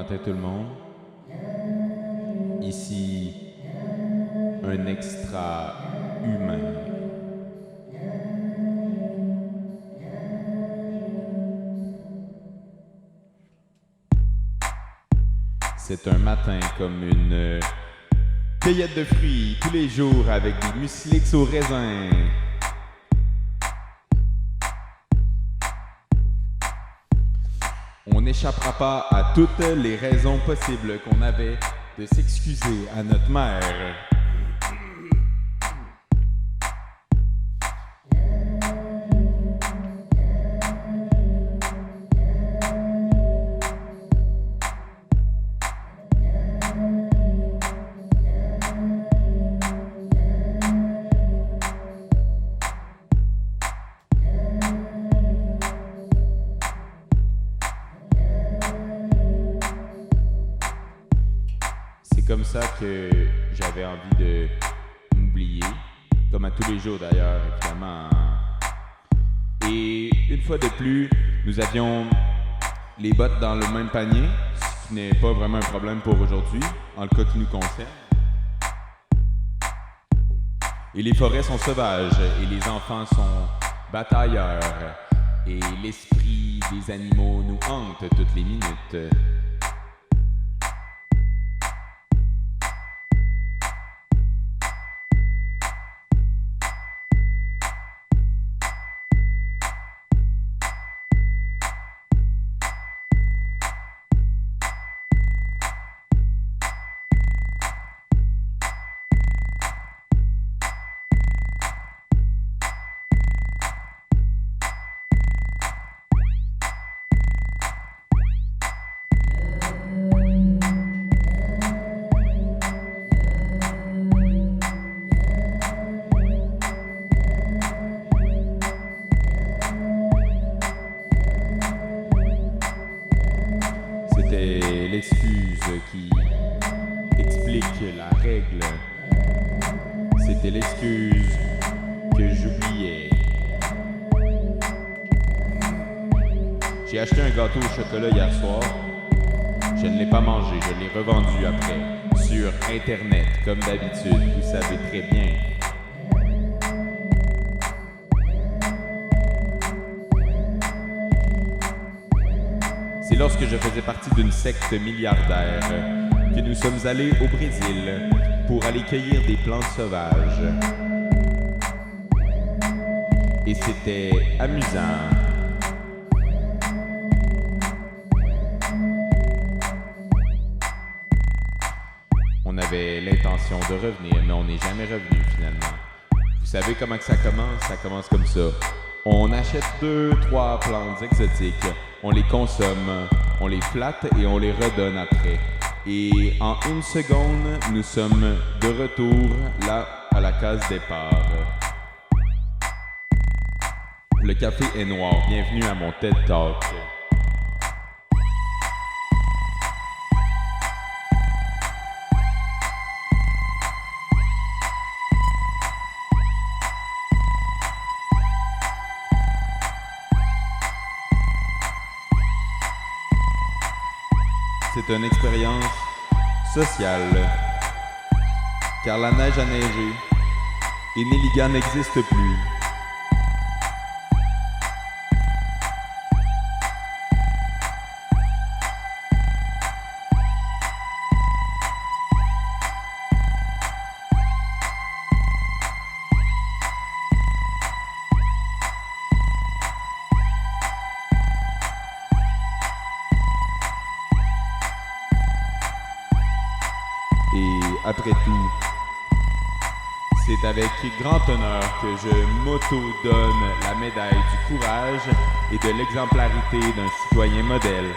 matin tout le monde. Ici, un extra humain. C'est un matin comme une cueillette de fruits tous les jours avec des muslix au raisin. On n'échappera pas à toutes les raisons possibles qu'on avait de s'excuser à notre mère. C'est comme ça que j'avais envie de m'oublier, comme à tous les jours d'ailleurs, évidemment. Et une fois de plus, nous avions les bottes dans le même panier, ce qui n'est pas vraiment un problème pour aujourd'hui, en le cas qui nous concerne. Et les forêts sont sauvages, et les enfants sont batailleurs, et l'esprit des animaux nous hante toutes les minutes. C'était l'excuse qui explique la règle. C'était l'excuse que j'oubliais. J'ai acheté un gâteau au chocolat hier soir. Je ne l'ai pas mangé, je l'ai revendu après sur Internet, comme d'habitude, vous savez très bien. C'est lorsque je faisais partie d'une secte milliardaire que nous sommes allés au Brésil pour aller cueillir des plantes sauvages. Et c'était amusant. On avait l'intention de revenir, mais on n'est jamais revenu finalement. Vous savez comment que ça commence? Ça commence comme ça. On achète 2-3 plantes exotiques, on les consomme, on les flatte et on les redonne après. Et en une seconde, nous sommes de retour là à la case départ. Le café est noir, bienvenue à mon TED Talk. C'est une expérience sociale, car la neige a neigé et Nelligan n'existe plus. Et après tout, c'est avec grand honneur que je m'auto-donne la médaille du courage et de l'exemplarité d'un citoyen modèle.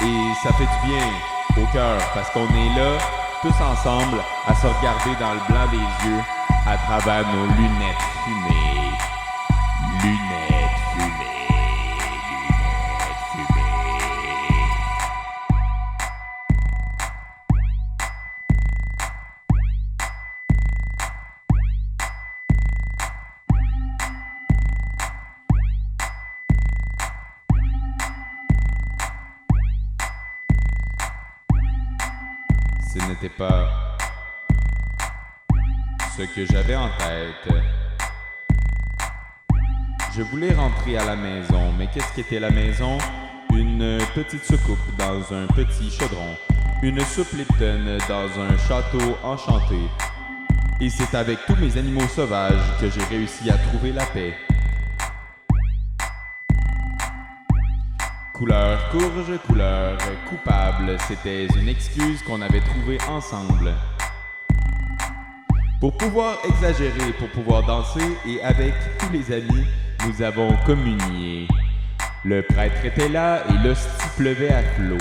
Et ça fait du bien au cœur parce qu'on est là, tous ensemble, à se regarder dans le blanc des yeux à travers nos lunettes fumées. Lunettes fumées. Lunettes fumées. n'était pas ce que j'avais en tête. Je voulais rentrer à la maison, mais qu'est-ce qu'était la maison? Une petite soucoupe dans un petit chaudron, une soupe Lipton dans un château enchanté. Et c'est avec tous mes animaux sauvages que j'ai réussi à trouver la paix. Couleur courge, couleur coupable, c'était une excuse qu'on avait trouvée ensemble. Pour pouvoir exagérer, pour pouvoir danser, et avec tous les amis, nous avons communié. Le prêtre était là et l'hostie pleuvait à flots.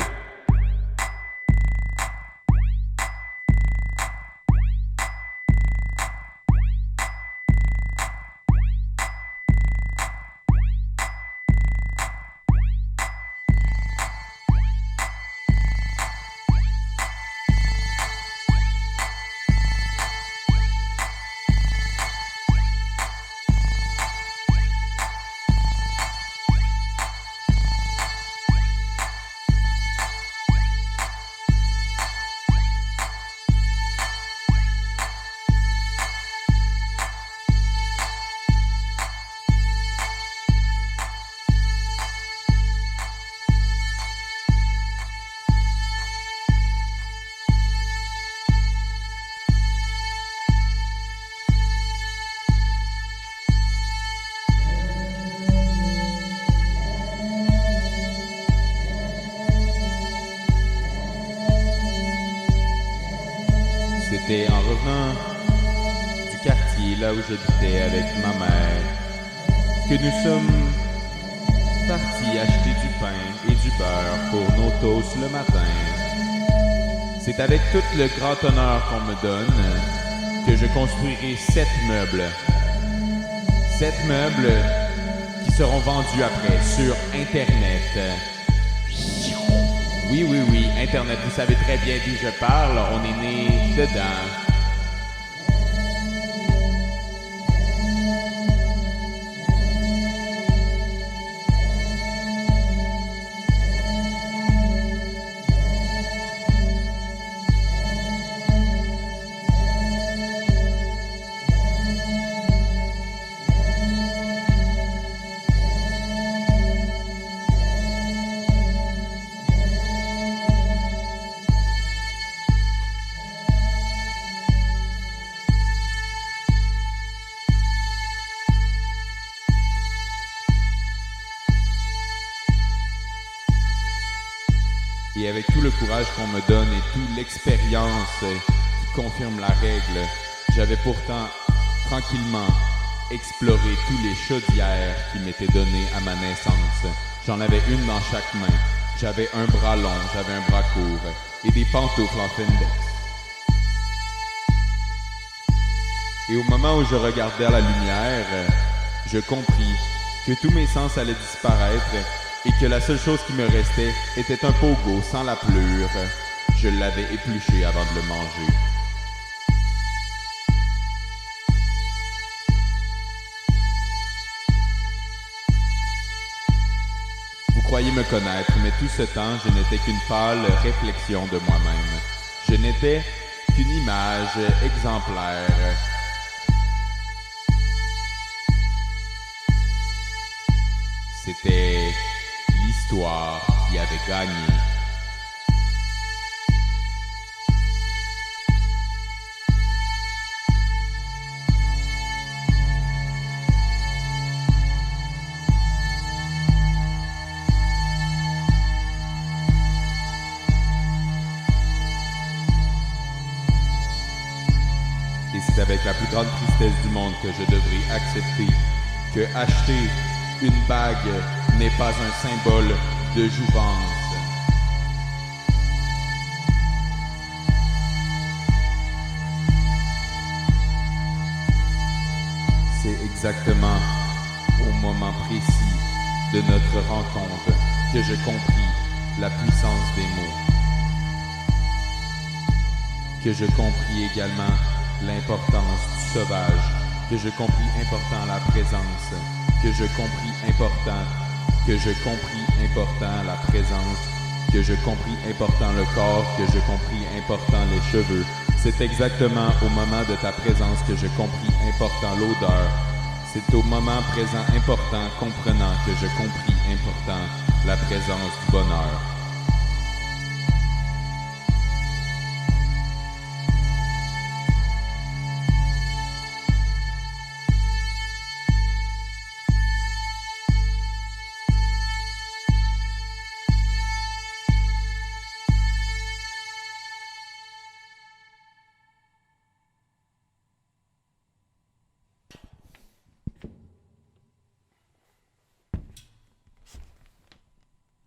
C'était en revenant du quartier, là où j'habitais avec ma mère, que nous sommes partis acheter du pain et du beurre pour nos toasts le matin. C'est avec tout le grand honneur qu'on me donne que je construirai 7 meubles. 7 meubles qui seront vendus après sur Internet. Oui, Internet, vous savez très bien d'où je parle, on est né dedans. Et avec tout le courage qu'on me donne et toute l'expérience qui confirme la règle, j'avais pourtant tranquillement exploré tous les chaudières qui m'étaient données à ma naissance. J'en avais une dans chaque main. J'avais un bras long, j'avais un bras court et des pantoufles en Findex. Et au moment où je regardais à la lumière, je compris que tous mes sens allaient disparaître et que la seule chose qui me restait était un pogo sans la pleure. Je l'avais épluché avant de le manger. Vous croyez me connaître, mais tout ce temps, je n'étais qu'une pâle réflexion de moi-même. Je n'étais qu'une image exemplaire. C'était l'histoire qui avait gagné. Et c'est avec la plus grande tristesse du monde que je devrais accepter que acheter une bague n'est pas un symbole de jouvence. C'est exactement au moment précis de notre rencontre que je compris la puissance des mots. Que je compris également l'importance du sauvage, que je compris important la présence, que je compris important la présence que je compris important le corps, que je compris important les cheveux. C'est exactement au moment de ta présence que je compris important l'odeur. C'est au moment présent important, comprenant, que je compris important la présence du bonheur.